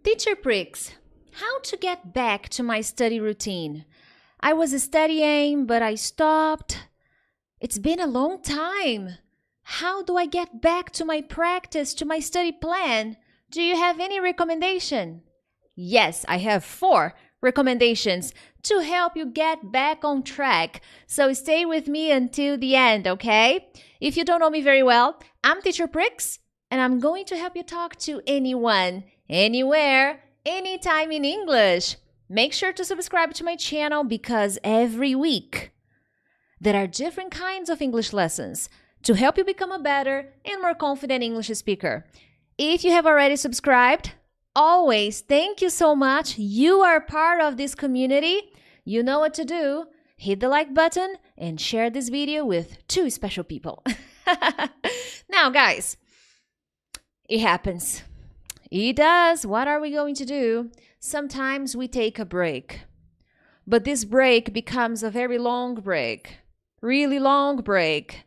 Teacher Prix, how to get back to my study routine? I was studying, but I stopped. It's been a long time. How do I get back to my practice, to my study plan? Do you have any recommendation? Yes, I have 4 recommendations to help you get back on track. So stay with me until the end, okay? If you don't know me very well, I'm Teacher Prix, and I'm going to help you talk to anyone, anywhere, anytime in English. Make sure to subscribe to my channel because every week there are different kinds of English lessons to help you become a better and more confident English speaker. If you have already subscribed, always thank you so much. You are part of this community. You know what to do. Hit the like button and share this video with 2 special people. Now, guys, it happens. It does. What are we going to do? Sometimes we take a break, but this break becomes a very long break, really long break.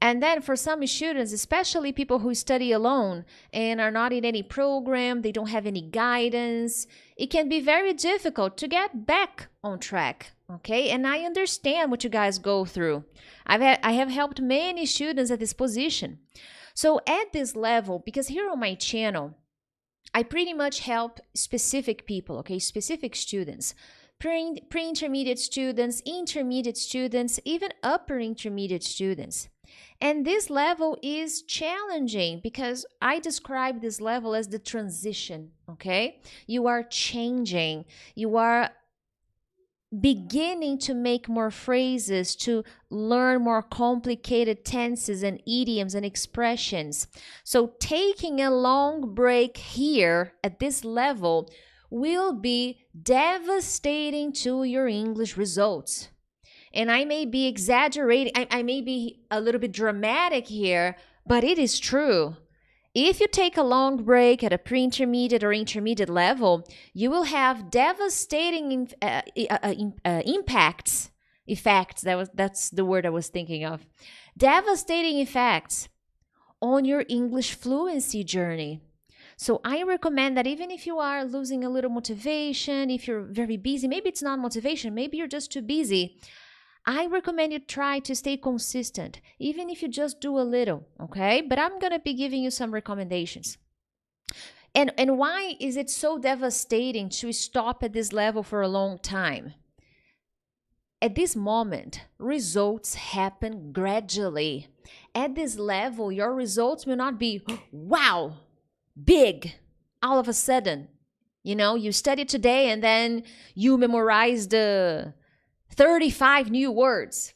And then for some students, especially people who study alone and are not in any program, they don't have any guidance, it can be very difficult to get back on track, okay? And I understand what you guys go through. I have helped many students at this position. So at this level, because here on my channel, I pretty much help specific people, okay? Specific students. Pre-intermediate students, intermediate students, even upper intermediate students. And this level is challenging because I describe this level as the transition, okay? You are changing. You are beginning to make more phrases, to learn more complicated tenses and idioms and expressions. So taking a long break here at this level will be devastating to your English results. And I may be exaggerating, I may be a little bit dramatic here, but it is true. If you take a long break at a pre-intermediate or intermediate level, you will have devastating effects. That's the word I was thinking of. Devastating effects on your English fluency journey. So I recommend that even if you are losing a little motivation, if you're very busy, maybe it's not motivation, maybe you're just too busy, I recommend you try to stay consistent, even if you just do a little, okay? But I'm going to be giving you some recommendations. And why is it so devastating to stop at this level for a long time? At this moment, results happen gradually. At this level, your results will not be, wow, big, all of a sudden. You know, you study today and then you memorize the 35 new words.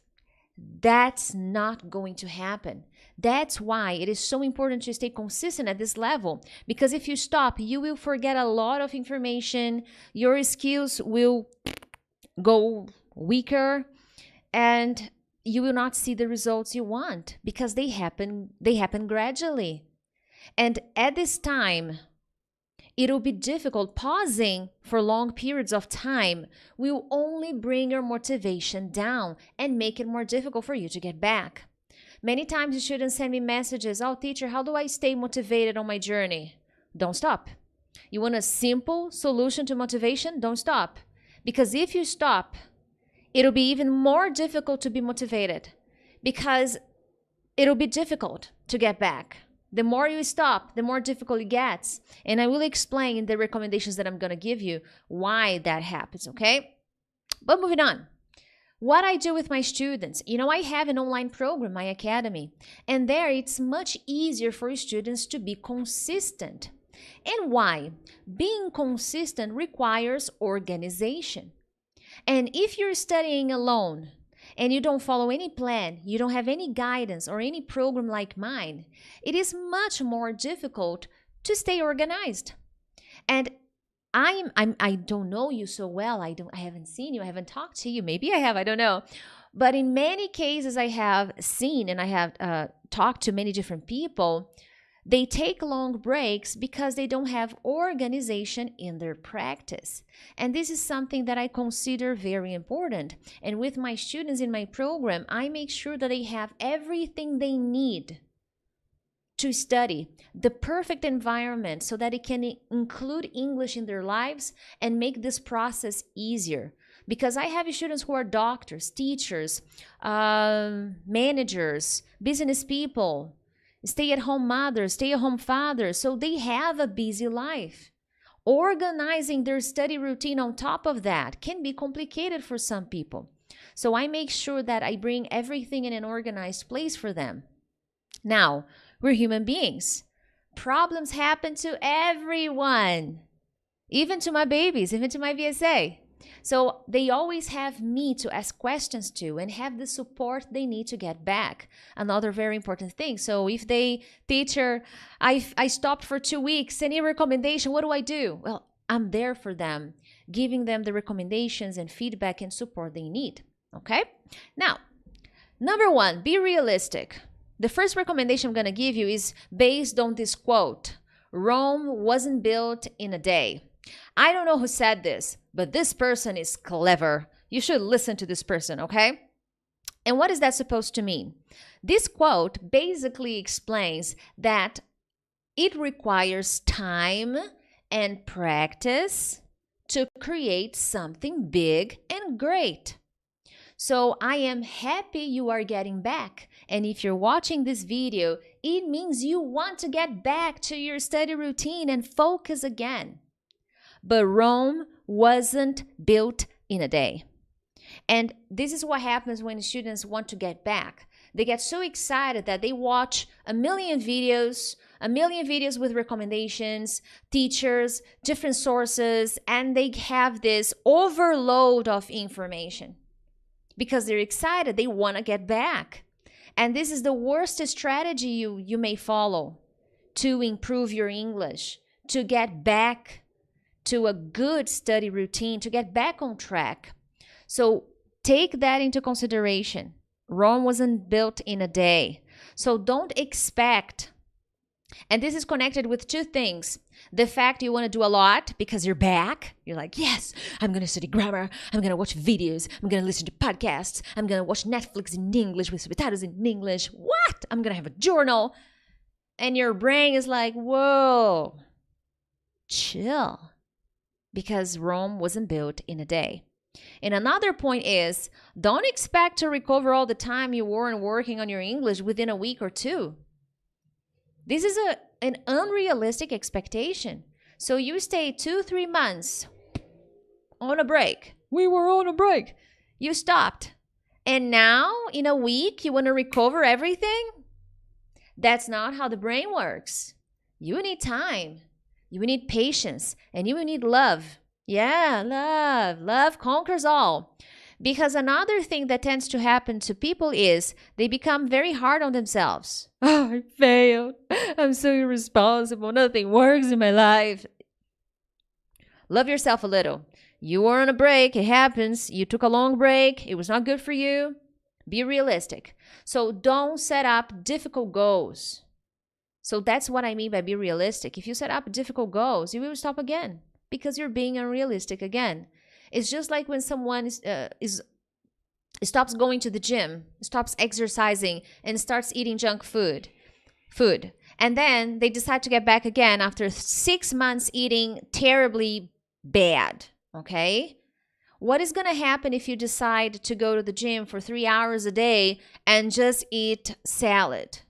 That's not going to happen. That's why it is so important to stay consistent at this level, because if you stop, you will forget a lot of information, your skills will go weaker, and you will not see the results you want because they happen gradually. And at this time, it'll be difficult. Pausing for long periods of time will only bring your motivation down and make it more difficult for you to get back. Many times the students send me messages, "Oh, teacher, how do I stay motivated on my journey?" Don't stop. You want a simple solution to motivation? Don't stop. Because if you stop, it'll be even more difficult to be motivated because it'll be difficult to get back. The more you stop, the more difficult it gets. And I will explain in the recommendations that I'm going to give you why that happens, okay? But moving on. What I do with my students, you know, I have an online program, my academy, and there it's much easier for students to be consistent. And why? Being consistent requires organization. And if you're studying alone, and you don't follow any plan, you don't have any guidance or any program like mine, it is much more difficult to stay organized. And I don't know you so well. I haven't seen you. I haven't talked to you. Maybe I have. I don't know. But in many cases, I have seen and I have talked to many different people. They take long breaks because they don't have organization in their practice. And this is something that I consider very important. And with my students in my program, I make sure that they have everything they need to study, the perfect environment so that it can include English in their lives and make this process easier. Because I have students who are doctors, teachers, managers, business people, stay-at-home mothers, stay-at-home fathers, so they have a busy life. Organizing their study routine on top of that can be complicated for some people. So I make sure that I bring everything in an organized place for them. Now, we're human beings. Problems happen to everyone, even to my babies, even to my VSA. So they always have me to ask questions to and have the support they need to get back. Another very important thing. So if they, teacher, I stopped for 2 weeks, any recommendation, what do I do? Well, I'm there for them, giving them the recommendations and feedback and support they need. Okay? Now, number 1, be realistic. The first recommendation I'm going to give you is based on this quote: Rome wasn't built in a day. I don't know who said this, but this person is clever. You should listen to this person, okay? And what is that supposed to mean? This quote basically explains that it requires time and practice to create something big and great. So I am happy you are getting back. And if you're watching this video, it means you want to get back to your study routine and focus again. But Rome wasn't built in a day. And this is what happens when students want to get back. They get so excited that they watch a million videos with recommendations, teachers, different sources, and they have this overload of information. Because they're excited, they want to get back. And this is the worst strategy you may follow to improve your English, to get back to a good study routine, to get back on track. So take that into consideration. Rome wasn't built in a day. So don't expect, and this is connected with 2 things. The fact you want to do a lot because you're back. You're like, yes, I'm going to study grammar. I'm going to watch videos. I'm going to listen to podcasts. I'm going to watch Netflix in English with subtitles in English. What? I'm going to have a journal. And your brain is like, whoa, chill. Because Rome wasn't built in a day. And another point is, don't expect to recover all the time you weren't working on your English within a week or 2. This is an unrealistic expectation. So you stay 2-3 months on a break. We were on a break. You stopped. And now, in a week, you want to recover everything? That's not how the brain works. You need time. You need patience. And you need love. Yeah, love. Love conquers all. Because another thing that tends to happen to people is they become very hard on themselves. Oh, I failed. I'm so irresponsible. Nothing works in my life. Love yourself a little. You were on a break. It happens. You took a long break. It was not good for you. Be realistic. So don't set up difficult goals. So that's what I mean by be realistic. If you set up difficult goals, you will stop again because you're being unrealistic again. It's just like when someone stops going to the gym, stops exercising, and starts eating junk food. And then they decide to get back again after 6 months eating terribly bad, okay? What is going to happen if you decide to go to the gym for 3 hours a day and just eat salad?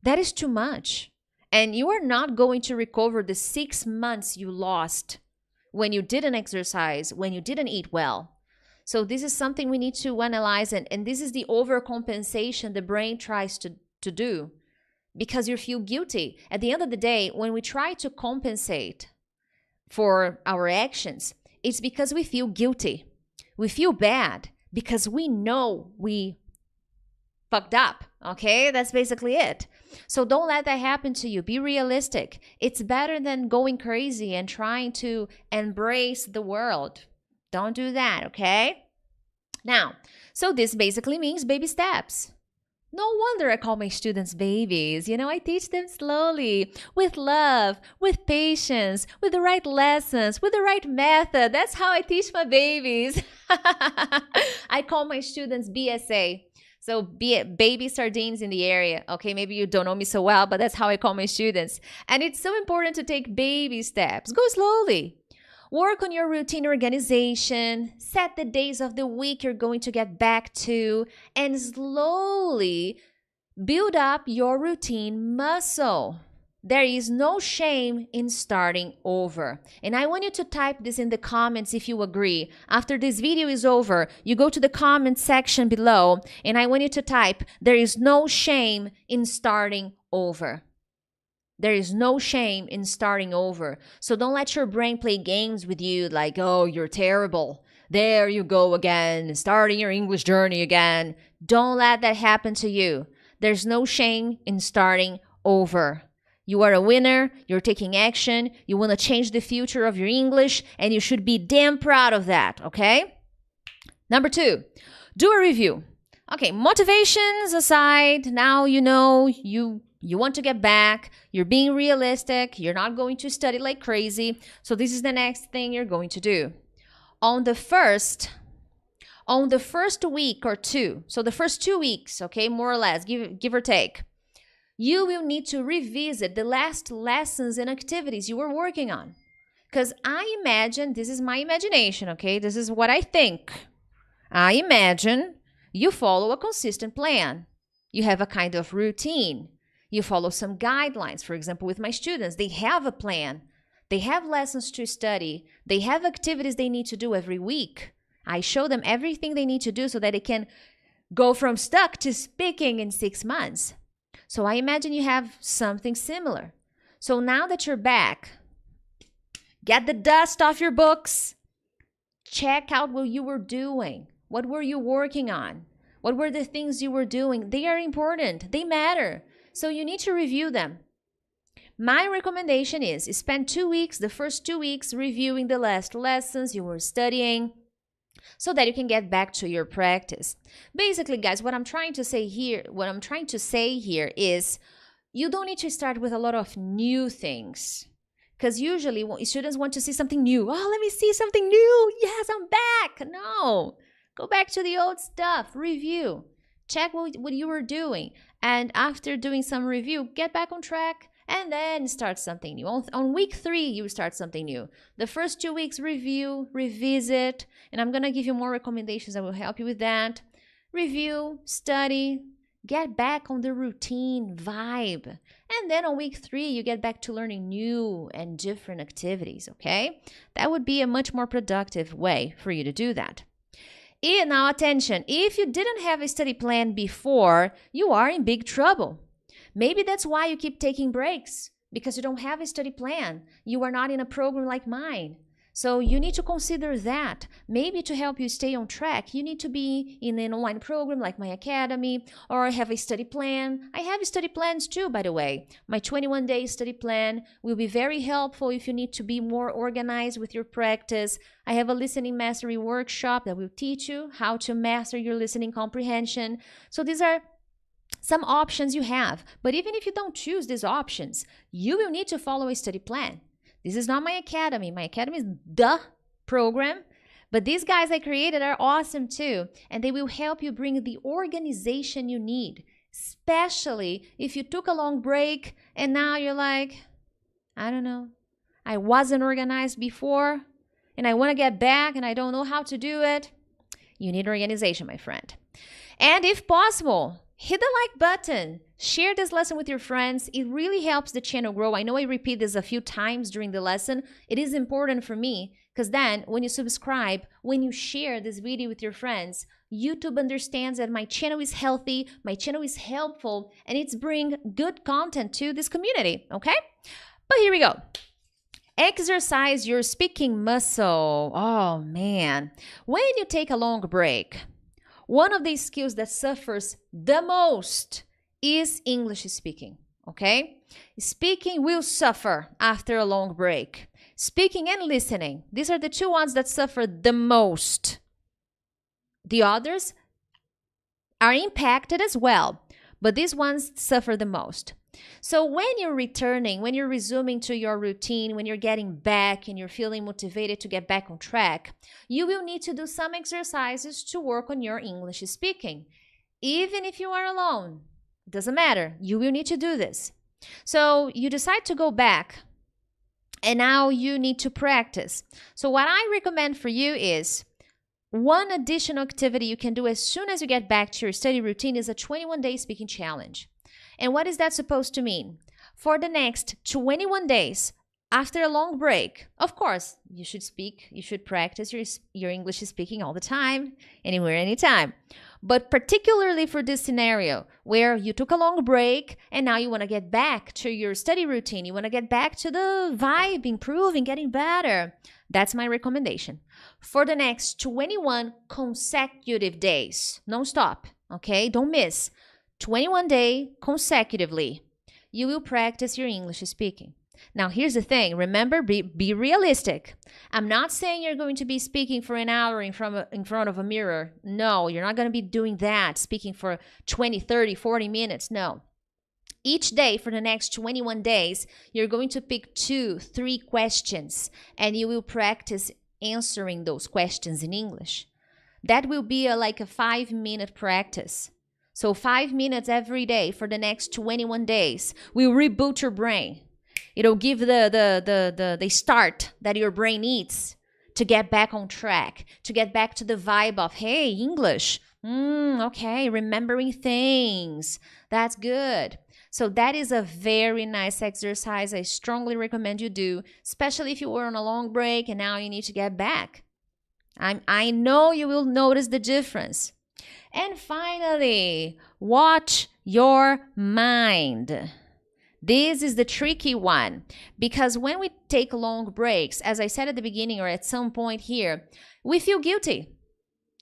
That is too much. And you are not going to recover the 6 months you lost when you didn't exercise, when you didn't eat well. So this is something we need to analyze, and this is the overcompensation the brain tries to do because you feel guilty. At the end of the day, when we try to compensate for our actions, it's because we feel guilty. We feel bad because we know we fucked up, okay? That's basically it. So don't let that happen to you. Be realistic. It's better than going crazy and trying to embrace the world. Don't do that, okay? Now, so this basically means baby steps. No wonder I call my students babies. You know, I teach them slowly, with love, with patience, with the right lessons, with the right method. That's how I teach my babies. I call my students BSA. So be it baby sardines in the area. Okay, maybe you don't know me so well, but that's how I call my students. And it's so important to take baby steps. Go slowly. Work on your routine organization, set the days of the week you're going to get back to, and slowly build up your routine muscle. There is no shame in starting over. And I want you to type this in the comments if you agree. After this video is over, you go to the comment section below, and I want you to type, there is no shame in starting over. There is no shame in starting over. So don't let your brain play games with you like, oh, you're terrible. There you go again, starting your English journey again. Don't let that happen to you. There's no shame in starting over. You are a winner, you're taking action, you want to change the future of your English, and you should be damn proud of that, okay? Number 2, do a review. Okay, motivations aside, now you know you want to get back, you're being realistic, you're not going to study like crazy, so this is the next thing you're going to do. On the first week or two, so the first 2 weeks, okay, more or less, give or take, you will need to revisit the last lessons and activities you were working on. Because I imagine, this is my imagination, okay, this is what I think. I imagine you follow a consistent plan. You have a kind of routine. You follow some guidelines. For example, with my students, they have a plan. They have lessons to study. They have activities they need to do every week. I show them everything they need to do so that they can go from stuck to speaking in 6 months. So I imagine you have something similar. So now that you're back, get the dust off your books. Check out what you were doing. What were you working on? What were the things you were doing? They are important. They matter. So you need to review them. My recommendation is spend 2 weeks, the first 2 weeks, reviewing the last lessons you were studying so that you can get back to your practice. Basically, guys, what I'm trying to say here is you don't need to start with a lot of new things. Because usually students want to see something new. Oh, let me see something new. Yes, I'm back. No. Go back to the old stuff. Review. Check what you were doing. And after doing some review, get back on track and then start something new. On week 3, you start something new. The first 2 weeks, review, revisit. And I'm going to give you more recommendations that will help you with that. Review, study, get back on the routine vibe. And then on week 3, you get back to learning new and different activities, okay? That would be a much more productive way for you to do that. And now attention, if you didn't have a study plan before, you are in big trouble. Maybe that's why you keep taking breaks, because you don't have a study plan. You are not in a program like mine. So you need to consider that. Maybe to help you stay on track, you need to be in an online program like my academy, or have a study plan. I have study plans too, by the way. My 21-day study plan will be very helpful if you need to be more organized with your practice. I have a listening mastery workshop that will teach you how to master your listening comprehension. So these are some options you have. But even if you don't choose these options, you will need to follow a study plan. This is not my academy. My academy is the program. But these guys I created are awesome too. And they will help you bring the organization you need. Especially if you took a long break and now you're like, I don't know, I wasn't organized before and I want to get back and I don't know how to do it. You need organization, my friend. And if possible, hit the like button. Share this lesson with your friends. It really helps the channel grow. I know I repeat this a few times during the lesson. It is important for me because then when you subscribe, when you share this video with your friends, YouTube understands that my channel is healthy, my channel is helpful, and it's bring good content to this community, okay? But here we go. Exercise your speaking muscle. Oh man. When you take a long break, one of the skills that suffers the most is English speaking, okay? Speaking will suffer after a long break. Speaking and listening, these are the two ones that suffer the most. The others are impacted as well, but these ones suffer the most. So when you're returning, when you're resuming to your routine, when you're getting back and you're feeling motivated to get back on track, you will need to do some exercises to work on your English speaking. Even if you are alone, doesn't matter. You will need to do this. So you decide to go back, and now you need to practice. So what I recommend for you is one additional activity you can do as soon as you get back to your study routine is a 21-day speaking challenge. And what is that supposed to mean? For the next 21 days, after a long break, of course, you should practice your English speaking all the time, anywhere, anytime. But particularly for this scenario where you took a long break and now you want to get back to your study routine, you want to get back to the vibe, improving, getting better. That's my recommendation. For the next 21 consecutive days, non-stop, okay? Don't miss. 21 days consecutively, you will practice your English speaking. Now, here's the thing. Remember, be realistic. I'm not saying you're going to be speaking for an hour in front of a mirror. No, you're not going to be doing that, speaking for 20, 30, 40 minutes. No. Each day for the next 21 days, you're going to pick 2, 3 questions, and you will practice answering those questions in English. That will be like a 5-minute practice. So 5 minutes every day for the next 21 days will reboot your brain. It'll give the start that your brain needs to get back on track, to get back to the vibe of, hey, English. Okay, remembering things. That's good. So that is a very nice exercise I strongly recommend you do, especially if you were on a long break and now you need to get back. I know you will notice the difference. And finally, watch your mind. This is the tricky one, because when we take long breaks, as I said at the beginning or at some point here, we feel guilty.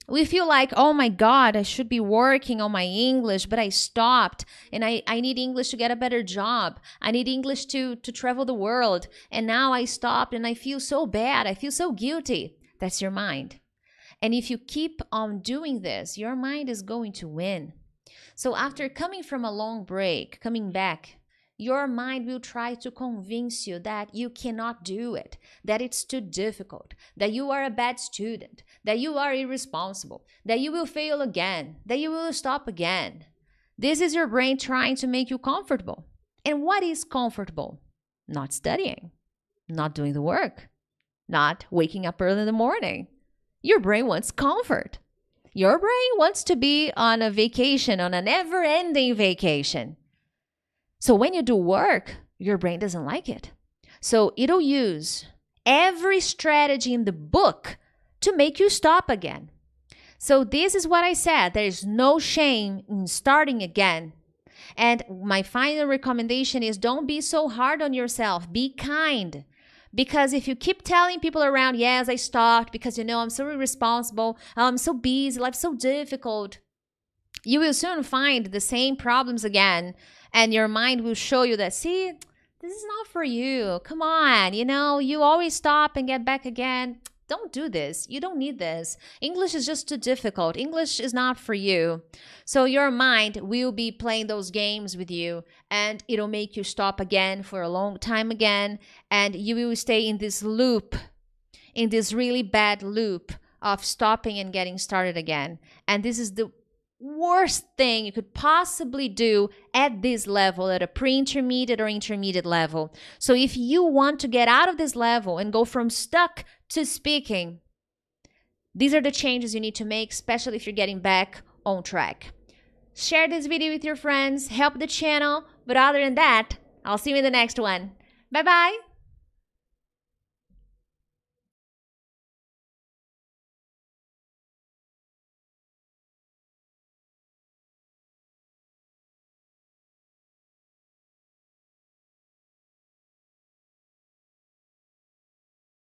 We feel like, oh my God, I should be working on my English, but I stopped, and I need English to get a better job. I need English to travel the world, and now I stopped and I feel so bad. I feel so guilty. That's your mind. And if you keep on doing this, your mind is going to win. So after coming from a long break, coming back, your mind will try to convince you that you cannot do it, that it's too difficult, that you are a bad student, that you are irresponsible, that you will fail again, that you will stop again. This is your brain trying to make you comfortable. And what is comfortable? Not studying, not doing the work, not waking up early in the morning. Your brain wants comfort. Your brain wants to be on a vacation, on a never-ending vacation. So when you do work, your brain doesn't like it. So it'll use every strategy in the book to make you stop again. So this is what I said. There is no shame in starting again. And my final recommendation is don't be so hard on yourself. Be kind. Because if you keep telling people around, yes, I stopped because, I'm so irresponsible, I'm so busy, life's so difficult, you will soon find the same problems again. And your mind will show you that, see, this is not for you. Come on, you always stop and get back again. Don't do this. You don't need this. English is just too difficult. English is not for you. So your mind will be playing those games with you, and it'll make you stop again for a long time again. And you will stay in this loop, in this really bad loop of stopping and getting started again. And this is the worst thing you could possibly do at this level, at a pre-intermediate or intermediate level. So if you want to get out of this level and go from stuck to speaking, these are the changes you need to make, especially if you're getting back on track. Share this video with your friends, help the channel, but other than that, I'll see you in the next one. Bye-bye!